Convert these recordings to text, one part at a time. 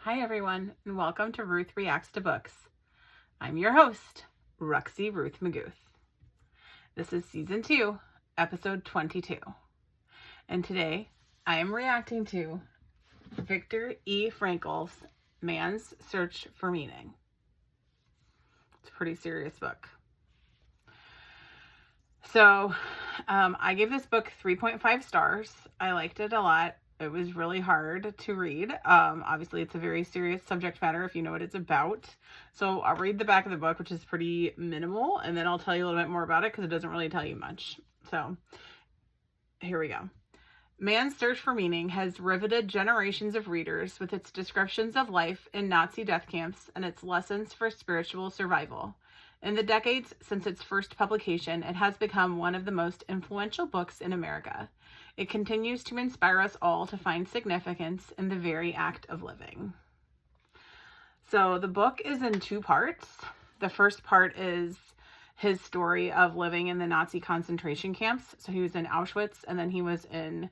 Hi everyone, and welcome to Ruth Reacts to Books. I'm your host, Ruxie Ruth McGouth. This is Season 2, Episode 22. And today, I am reacting to Viktor E. Frankl's Man's Search for Meaning. It's a pretty serious book. So, I gave this book 3.5 stars. I liked it a lot. It was really hard to read. Obviously, it's a very serious subject matter if you know what it's about. So I'll read the back of the book, which is pretty minimal, and then I'll tell you a little bit more about it because it doesn't really tell you much. So here we go. Man's Search for Meaning has riveted generations of readers with its descriptions of life in Nazi death camps and its lessons for spiritual survival. In the decades since its first publication, it has become one of the most influential books in America. It continues to inspire us all to find significance in the very act of living. So the book is in two parts. The first part is his story of living in the Nazi concentration camps. So he was in Auschwitz, and then he was in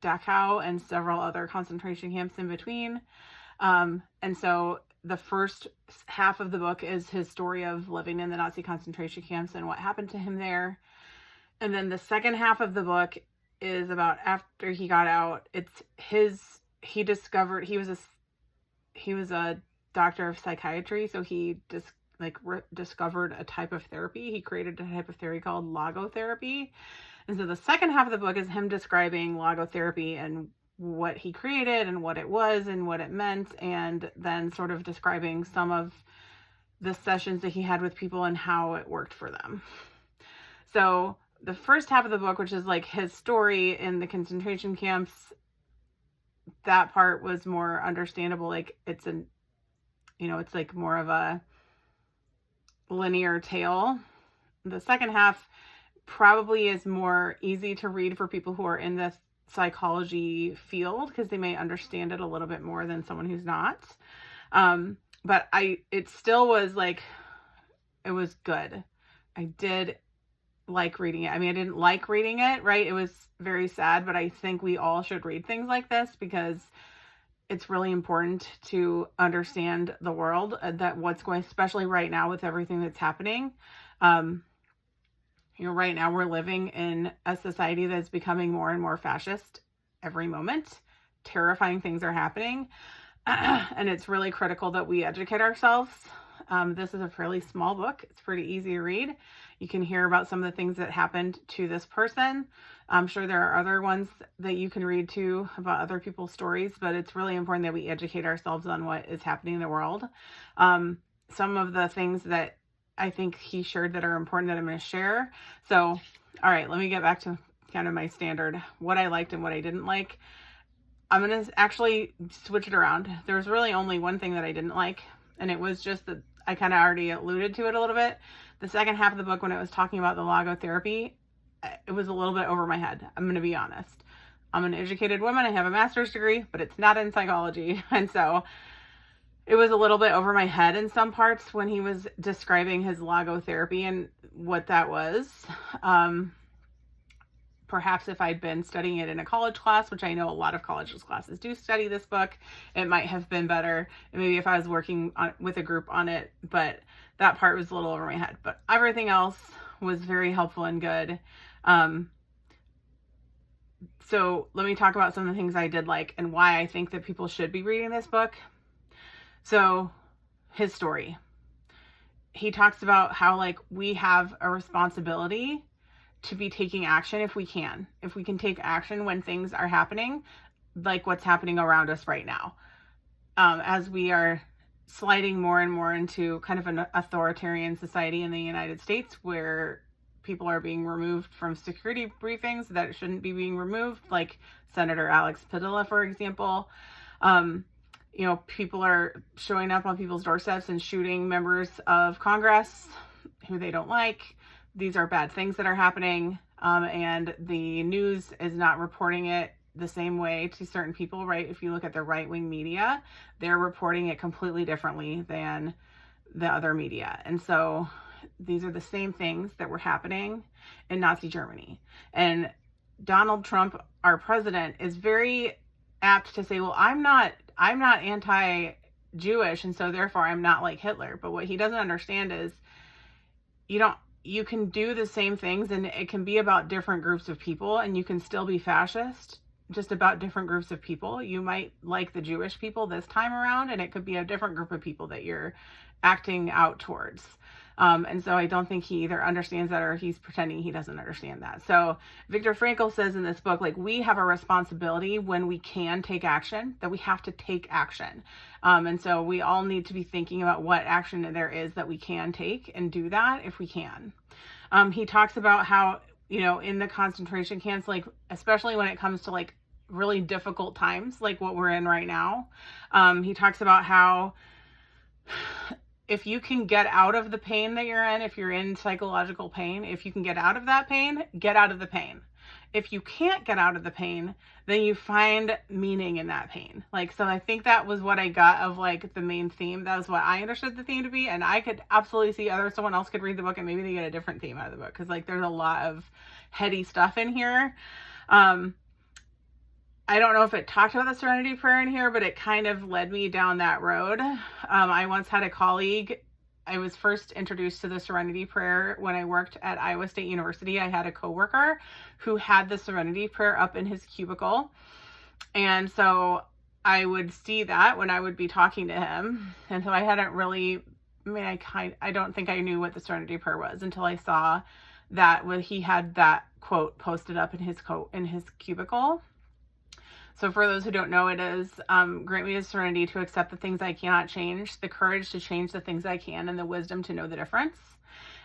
Dachau and several other concentration camps in between. And so the first half of the book is his story of living in the Nazi concentration camps and what happened to him there. And then the second half of the book is about after he got out. He discovered he was a doctor of psychiatry, so he discovered a type of therapy. He created a type of therapy called logotherapy. And so the second half of the book is him describing logotherapy and what he created and what it was and what it meant, and then sort of describing some of the sessions that he had with people and how it worked for them. So the first half of the book, which is like his story in the concentration camps, that part was more understandable. Like it's like more of a linear tale. The second half probably is more easy to read for people who are in the psychology field because they may understand it a little bit more than someone who's not. But it still was like, it was good. I did like reading it. I mean, I didn't like reading it, right? It was very sad, but I think we all should read things like this because it's really important to understand the world, that what's going, especially right now with everything that's happening. Right now we're living in a society that's becoming more and more fascist every moment. Terrifying things are happening. And it's really critical that we educate ourselves. This is a fairly small book. It's pretty easy to read. You can hear about some of the things that happened to this person. I'm sure there are other ones that you can read too about other people's stories, but it's really important that we educate ourselves on what is happening in the world. Some of the things that I think he shared that are important that I'm going to share. So, all right, let me get back to kind of my standard, what I liked and what I didn't like. I'm going to actually switch it around. There was really only one thing that I didn't like, and it was just that I kind of already alluded to it a little bit. The second half of the book, when it was talking about the logotherapy, it was a little bit over my head. I'm going to be honest. I'm an educated woman. I have a master's degree, but it's not in psychology. And so it was a little bit over my head in some parts when he was describing his logotherapy and what that was. Perhaps if I'd been studying it in a college class, which I know a lot of college classes do study this book, it might have been better. Maybe if I was working with a group on it, but that part was a little over my head. But everything else was very helpful and good. So let me talk about some of the things I did like and why I think that people should be reading this book. So his story. He talks about how we have a responsibility to be taking action if we can take action when things are happening, like what's happening around us right now. As we are sliding more and more into kind of an authoritarian society in the United States where people are being removed from security briefings that shouldn't be being removed, like Senator Alex Padilla, for example. People are showing up on people's doorsteps and shooting members of Congress who they don't like. These are bad things that are happening, and the news is not reporting it the same way to certain people, right? If you look at the right-wing media, they're reporting it completely differently than the other media. And so these are the same things that were happening in Nazi Germany. And Donald Trump, our president, is very apt to say, well, I'm not anti-Jewish, and so therefore I'm not like Hitler. But what he doesn't understand is you can do the same things, and it can be about different groups of people, and you can still be fascist just about different groups of people. You might like the Jewish people this time around, and it could be a different group of people that you're acting out towards. And so I don't think he either understands that or he's pretending he doesn't understand that. So Viktor Frankl says in this book, like, we have a responsibility when we can take action, that we have to take action. And so we all need to be thinking about what action there is that we can take and do that if we can. He talks about how, in the concentration camps, like, especially when it comes to like really difficult times, like what we're in right now, he talks about how if you can get out of the pain that you're in, if you're in psychological pain, if you can get out of that pain, get out of the pain. If you can't get out of the pain, then you find meaning in that pain. Like, so I think that was what I got of like the main theme. That was what I understood the theme to be. And I could absolutely see someone else could read the book and maybe they get a different theme out of the book. Cause like there's a lot of heady stuff in here. I don't know if it talked about the Serenity Prayer in here, but it kind of led me down that road. I once had a colleague. I was first introduced to the Serenity Prayer when I worked at Iowa State University. I had a coworker who had the Serenity Prayer up in his cubicle. And so I would see that when I would be talking to him. And so I hadn't really, I don't think I knew what the Serenity Prayer was until I saw that when he had that quote posted up in his cubicle. So for those who don't know, it is, grant me the serenity to accept the things I cannot change, the courage to change the things I can, and the wisdom to know the difference.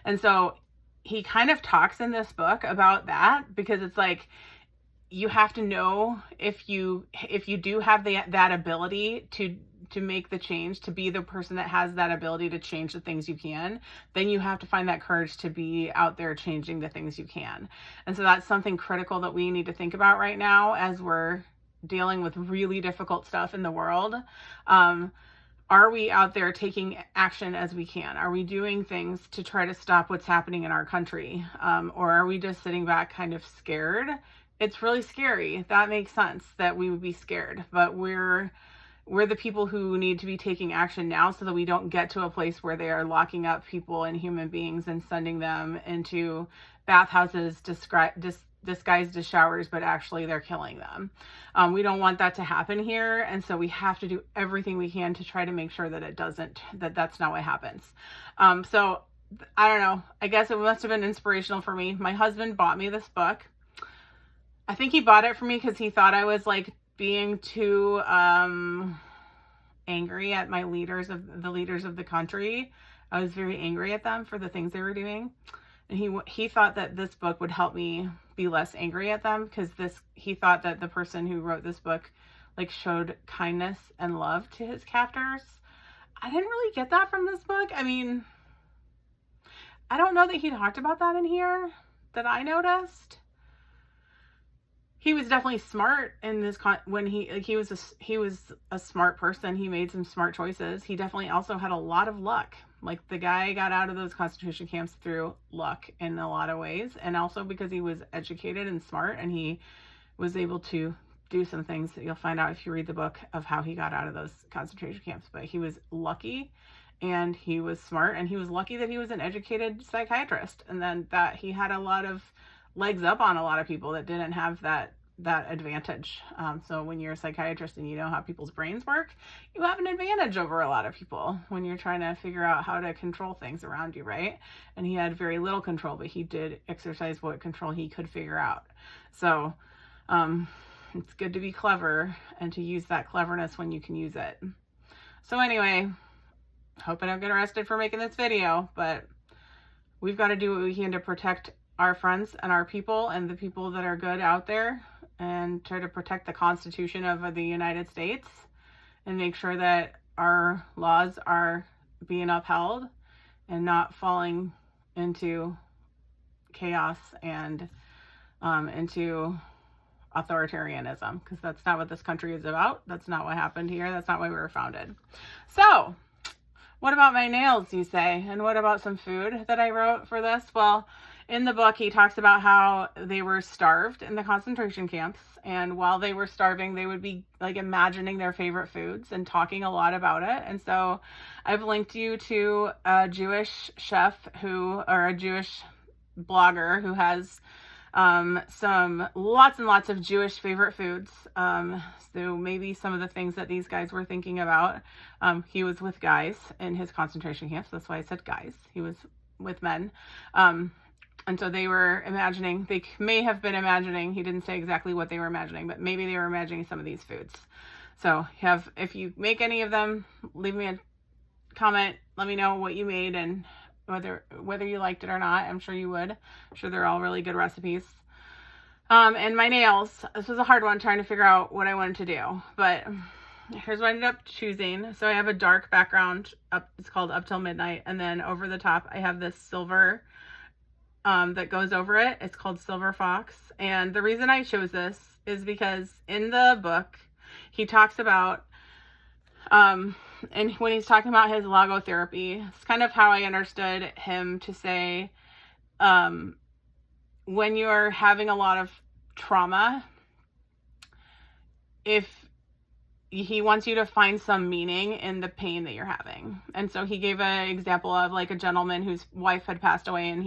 And so he kind of talks in this book about that, because it's like, you have to know if you do have that ability to make the change, to be the person that has that ability to change the things you can, then you have to find that courage to be out there changing the things you can. And so that's something critical that we need to think about right now as we're dealing with really difficult stuff in the world. Are we out there taking action as we can? Are we doing things to try to stop what's happening in our country? Or are we just sitting back kind of scared? It's really scary. That makes sense that we would be scared, but we're the people who need to be taking action now so that we don't get to a place where they are locking up people and human beings and sending them into bathhouses disguised as showers, but actually they're killing them. We don't want that to happen here. And so we have to do everything we can to try to make sure that that's not what happens. So I don't know, I guess it must have been inspirational for me. My husband bought me this book. I think he bought it for me because he thought I was like being too angry at the leaders of the country. I was very angry at them for the things they were doing. And he thought that this book would help me be less angry at them, because he thought that the person who wrote this book like showed kindness and love to his captors. I didn't really get that from this book. I mean, I don't know that he talked about that in here that I noticed. He was definitely smart in this when he was a smart person. He made some smart choices. He definitely also had a lot of luck. Like, the guy got out of those concentration camps through luck in a lot of ways, and also because he was educated and smart, and he was able to do some things that you'll find out if you read the book of how he got out of those concentration camps. But he was lucky, and he was smart, and he was lucky that he was an educated psychiatrist, and then that he had a lot of legs up on a lot of people that didn't have that advantage. So when you're a psychiatrist and you know how people's brains work, you have an advantage over a lot of people when you're trying to figure out how to control things around you, right? And he had very little control, but he did exercise what control he could figure out. So it's good to be clever and to use that cleverness when you can use it. So anyway, hope I don't get arrested for making this video, but we've got to do what we can to protect our friends and our people and the people that are good out there, and try to protect the Constitution of the United States and make sure that our laws are being upheld and not falling into chaos and into authoritarianism, because that's not what this country is about. That's not what happened here. That's not why we were founded. So what about my nails, you say? And what about some food that I wrote for this? Well, in the book, he talks about how they were starved in the concentration camps. And while they were starving, they would be like imagining their favorite foods and talking a lot about it. And so I've linked you to a Jewish chef or a Jewish blogger who has some lots and lots of Jewish favorite foods. So maybe some of the things that these guys were thinking about. He was with guys in his concentration camps. That's why I said guys. He was with men. And so they were imagining, they may have been imagining, he didn't say exactly what they were imagining, but maybe they were imagining some of these foods. So if you make any of them, leave me a comment, let me know what you made and whether you liked it or not. I'm sure you would. I'm sure they're all really good recipes. And my nails, this was a hard one trying to figure out what I wanted to do, but here's what I ended up choosing. So I have a dark background it's called Up Till Midnight. And then over the top, I have this silver that goes over it. It's called Silver Fox. And the reason I chose this is because in the book, he talks about, and when he's talking about his logotherapy, it's kind of how I understood him to say, when you're having a lot of trauma, he wants you to find some meaning in the pain that you're having. And so he gave an example of like a gentleman whose wife had passed away, and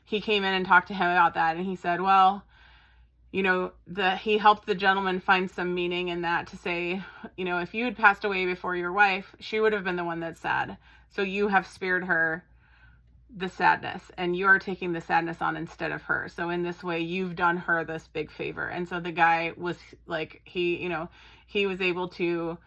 he came in and talked to him about that. And he said, well, he helped the gentleman find some meaning in that to say, if you had passed away before your wife, she would have been the one that's sad. So you have spared her the sadness, and you're taking the sadness on instead of her. So in this way, you've done her this big favor. And so the guy was like, he was able to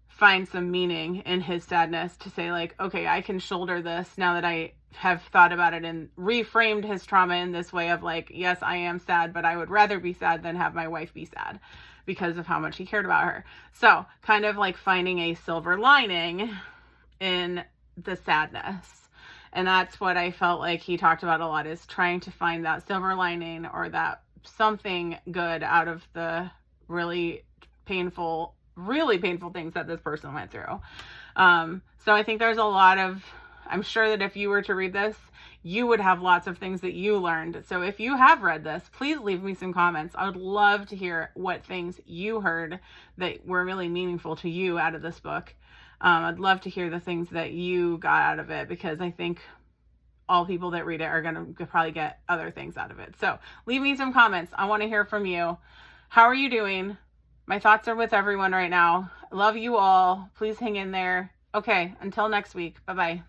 find some meaning in his sadness to say like, okay, I can shoulder this now that I have thought about it and reframed his trauma in this way of like, yes, I am sad, but I would rather be sad than have my wife be sad because of how much he cared about her. So kind of like finding a silver lining in the sadness. And that's what I felt like he talked about a lot, is trying to find that silver lining or that something good out of the really painful things that this person went through. So I think there's a lot of, I'm sure that if you were to read this, you would have lots of things that you learned. So if you have read this, please leave me some comments. I would love to hear what things you heard that were really meaningful to you out of this book. I'd love to hear the things that you got out of it, because I think all people that read it are going to probably get other things out of it. So leave me some comments. I want to hear from you. How are you doing? My thoughts are with everyone right now. I love you all. Please hang in there. Okay, until next week. Bye-bye.